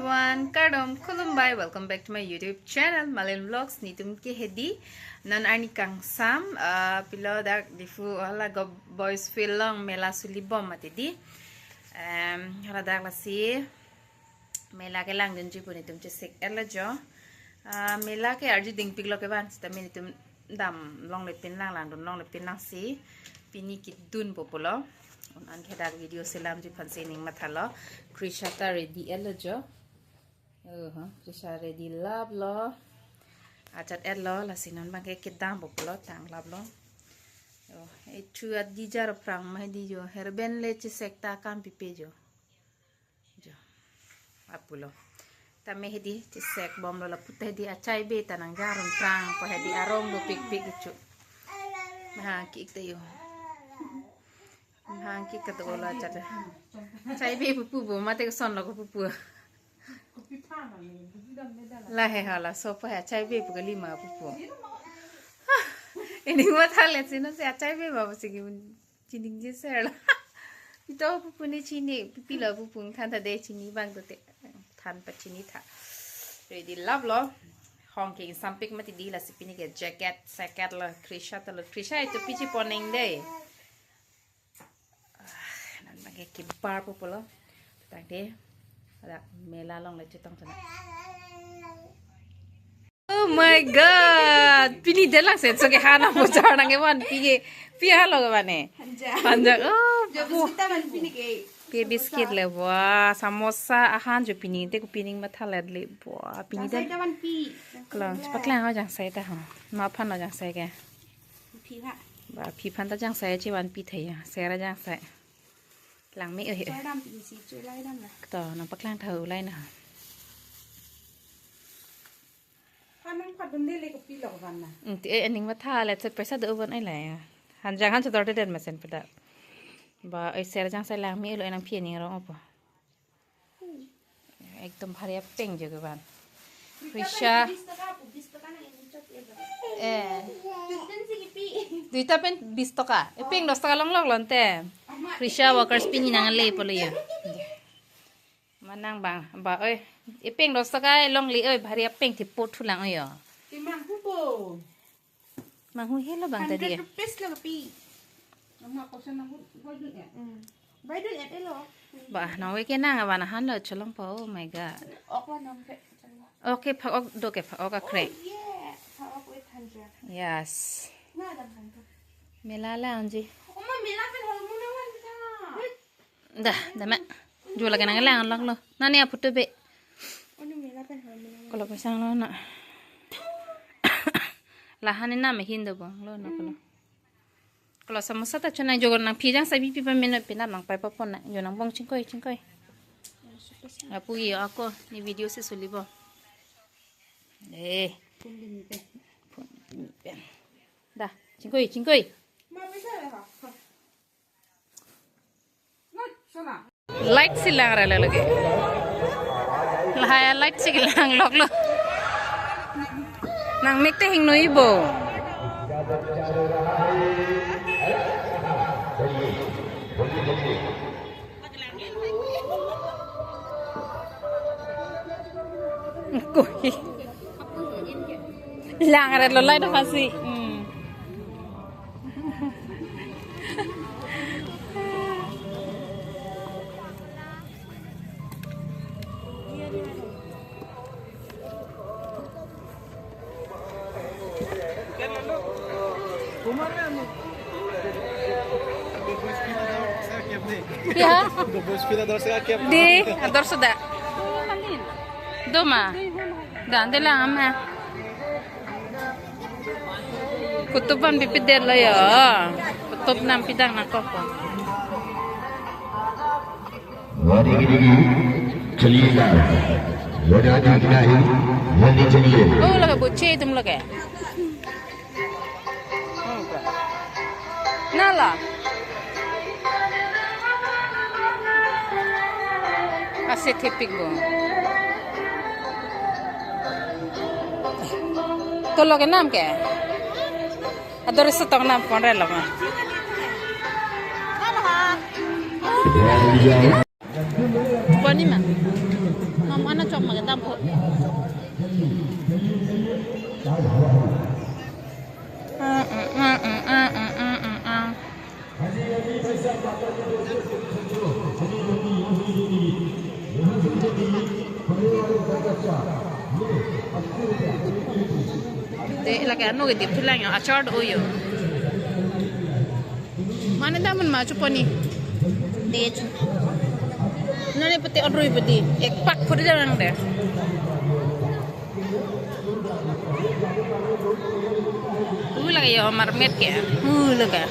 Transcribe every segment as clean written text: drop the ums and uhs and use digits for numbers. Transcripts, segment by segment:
everyone, Kardom Kulumbai. Welcome back to my YouTube channel, Malayalam Vlogs. Nitum ke hedi nan ani kang sam pilo da Diphu hala go boys Kelang Mela sulibom matidi. Hala da klasi Mela Kelang dan jipu nitum cesek erlajo. Mela ke arji ding piglo ke ban sta nitum dam long lepin lang lang don long lepin lang si pini kidun populo. An keda video selam di pansening matalo Krishata ready elajo Krisha ready lab lo achat elo lasinan bangke kedam populo tang lab lo itu adijar prang mah di jo herben leci sekta kan pipejo jo apulo tame hedi sek bom lo la putih di acai be tanang jarum prang ko hedi arong do pik pik cu nah ki ikte yo hangki kata olah cata, saya pupu bu, mati keson lagu pupu. Lah hehala, sopo ya, saya pupu kelima pupu. Ini buat hal yang sih, nasi saya pupu sih cini jeser lah. Itu pupu ni cini, pipi lah pupu, tante deh cini bang tu teh, tanpa cini tak. Ready love lo, hongking samping mati di lah si pini ke jacket, sekat lah, Krisha itu pici poning deh. Pakai kibar populo, tadi ada Mela long lecet tong sana. Oh my god, pini delang set so ke hana bocor nang ewan pige halo ke mana? Hanja. Oh, kita man pini ke biscuit le wah samosa ahan jo pini te ku pini mathalet le wah pini dan. Kelang cepat kelang aja jang saya dah. Maafan aja jang saya ke. Pi lah. Bah pi pan ta jang saya ciwan pi thaya, saya jang saya. Lang mấy ơi tờ nó bắt lang thầu lại nè thì anh ninh mà tha lại sẽ phải sát đỡ vẫn ấy lại hắn giang hắn cho tôi đến mà xem phải đợi và ấy sẽ giang sẽ lang mấy lợi năng phiền nhiều đó anh tôm phá đẹp peng chứ các bạn Krisha duita pen 20 taka peng 10 taka lang lon te Krisha workers pini nang le polo ya manang bang ba oi ipeng 10 taka long li oi bhari apeng thi pot thulang oi yo timang hubo mang hu helo bang tadi 100 rupees la pi amma ko sana hodun ya baidun ya elo ba na we ke nang ba na han lo cholong po oh my god okla nam pe okay phak ok do ke phak ok crack yes Mela lah anji Oma Mela pen hormon awan dah mak jual lagi nang lang lo nani apa tu be Ona Mela pen hormon kalau pasang lo nak lahan ni nama Hindu bang lo nak kalau samosa tak cina jogon nang pijang sabi pipa minat pinat nang pai papon nak jo nang bong cingkoi aku iya aku ni video se sulibo dah cingkoi light silang rela lagi lahaya light silang lok lo nang mek te hing no ibo lang rela light fasi Ya, di ador sudah. Doma, dan telang ama. Kutuban pipidel lah ya. Kutub nam pidang nak apa? Oh, lagi boceh tu lagi. Nala. Asyik tipik go. Tolong ke nam ke? Ador setong nam pondre lama. Bukan ni mah. Mama nak sok maganda po. Dek lagi anu gitu pulang yang acar do yo. Mana daman maju poni? Dek. Nani peti order peti. Ek pak puri jalan deh. Lagi yo Mermaid ke? Lagi.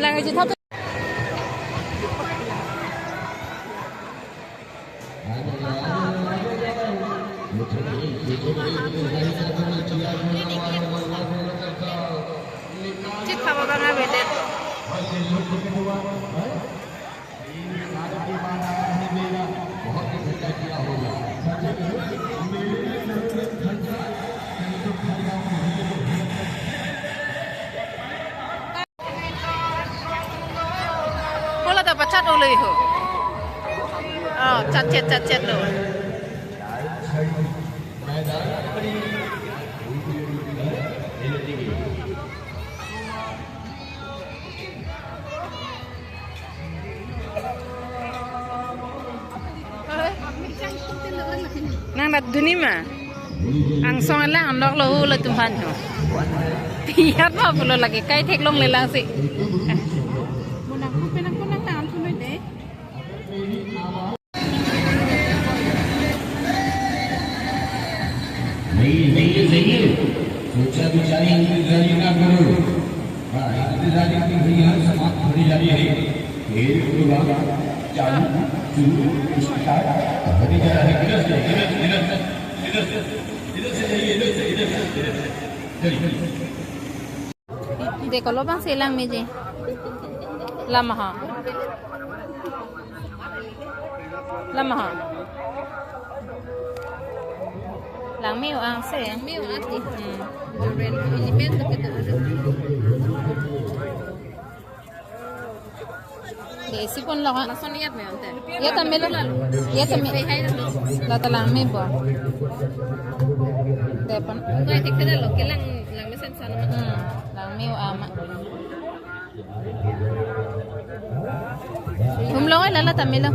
Lagi je thap. Cik apa bang abedet? Pola dapat cat oleh ho. Oh, cat lo. Nang dat dunia mah, angsong lang andok lo hula Tuhan ho. Piat mah pulo lagi kai tek long lelang si. Punang tangan punoi deh. नहीं सोचा बिचारी इंतजारी ना करो हाँ इंतजारी की हुई है समाप्त होने जा रही है फिर उसके बाद चालू शुरू स्टार्ट होने जा रहा है इधर से चलिए देखो लो bang silang meje. Lama ha. Lang meo ang se. Meo ati. Ren independent kita ada. Desi pun lo kan. Langsung niat me ante. Ya tamil. La talang me bo. Depan. Kau itu kada lo kelang mesen sana. Lang meo ama. Lo la tamil.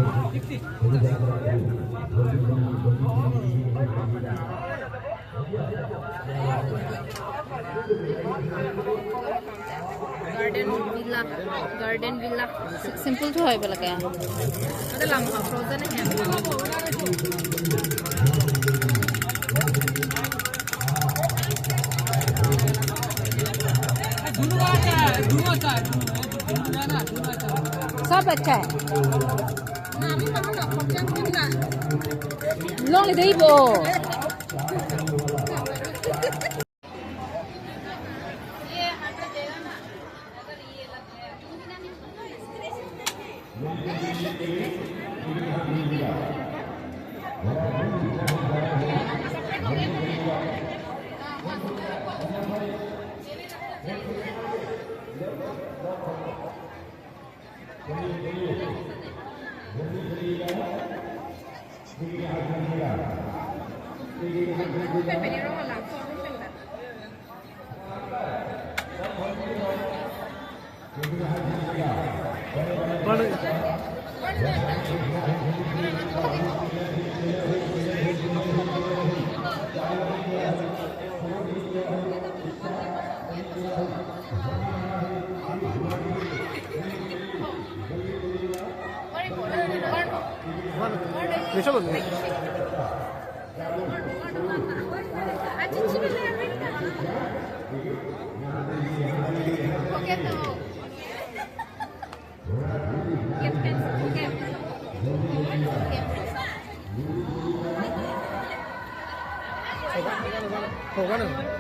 Garden villa simple to hoy bala kaya ada lang frozen hai सब अच्छा है long le dei bo Bisa belum?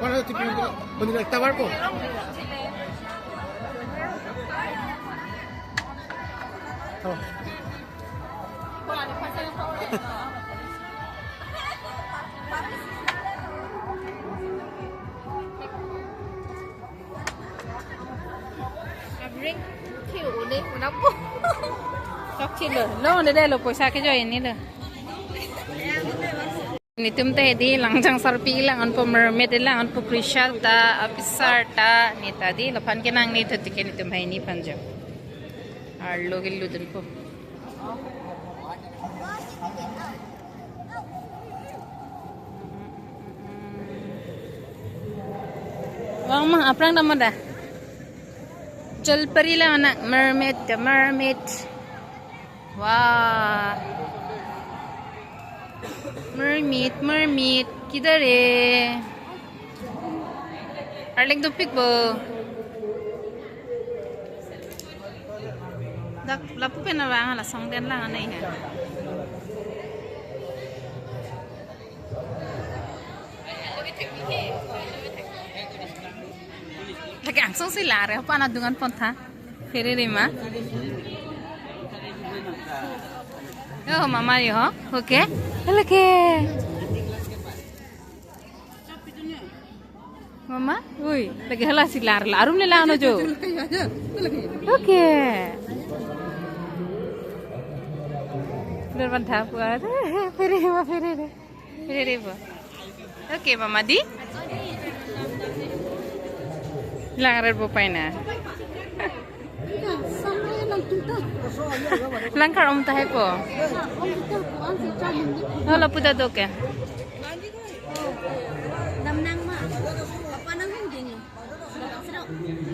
Mana tipe penilai tawar po? Oh. Ring kiểu đấy của nó bố. Chọc chi lửa. Lâu đây đây là pojasa cái joy ini lửa. Ni tum teh di langjang sarpi lang on po mermaid lang on po crucial ta apisar ta ni tadi lapan kenang ni tadi ni tum hai ni panjang. Arlo gilu dun po. Wang mah aprang nama dah. Jalpari lah anak mermaid the mermaid. Wah. Mermaid, किधर है? Arling tu pick bo. Dak lapu pena bang lah song den lang anai ha. Lagi angsong si lare apa anak dungan ponta? Feri rima. Oh mama yo, okay? Okay. Mama, ui, lagi halas si lar larum le lano jo. Okay. Berban thapar. Fere ba. Okay mama di. Langar bo paina. Langkar om tahe po. Hola puta doke.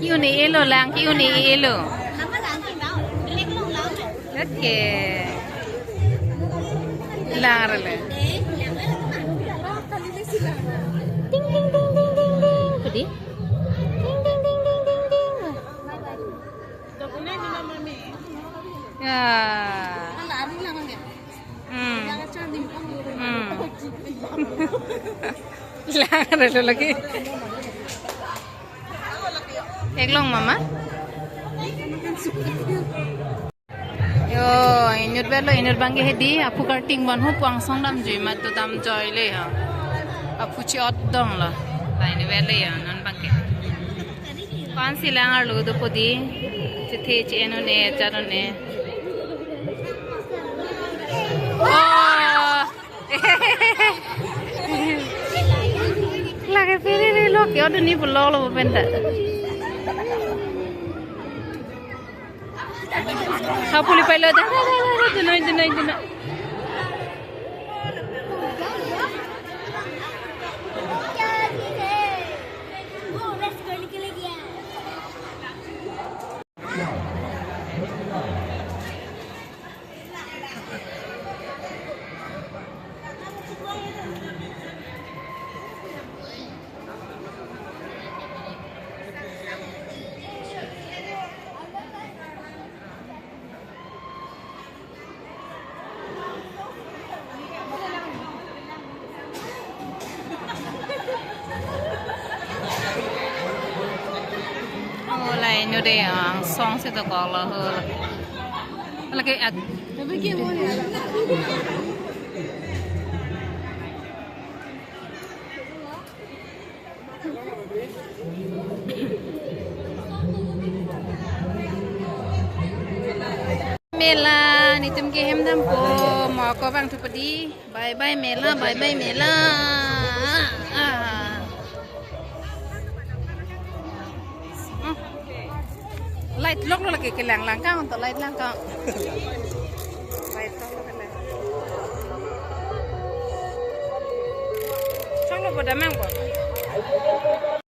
Kiu ni elo lang, kiu ni elo. Okay. Langar le. Ding ding ding ding ding ding. Pudi. Ding ding ding ding ding ding. Ya. Langar lo lagi. Kelang mama. Yo, inur bangge hedi apu karting ban hu puang song dam jui mat tu dam joy le ha. Apu chi ot dong la. Ta ini vele ya non bangge. Pan si langar lo do podi. Chithe chi eno ne charo ne. Oh. Lagi piri lo kyo do ni bulog lo benda. Hapuli pala dah jenai. Ini deh yang song sih tuh kalau lagi ad. Mela, ni tum ke hem dam po mau kau bang tu pedi. Bye bye Mela, bye bye Mela. Light lock lo lagi kelang langkah untuk light langkah. Light lock lo kelang. Cong lo pada mang po.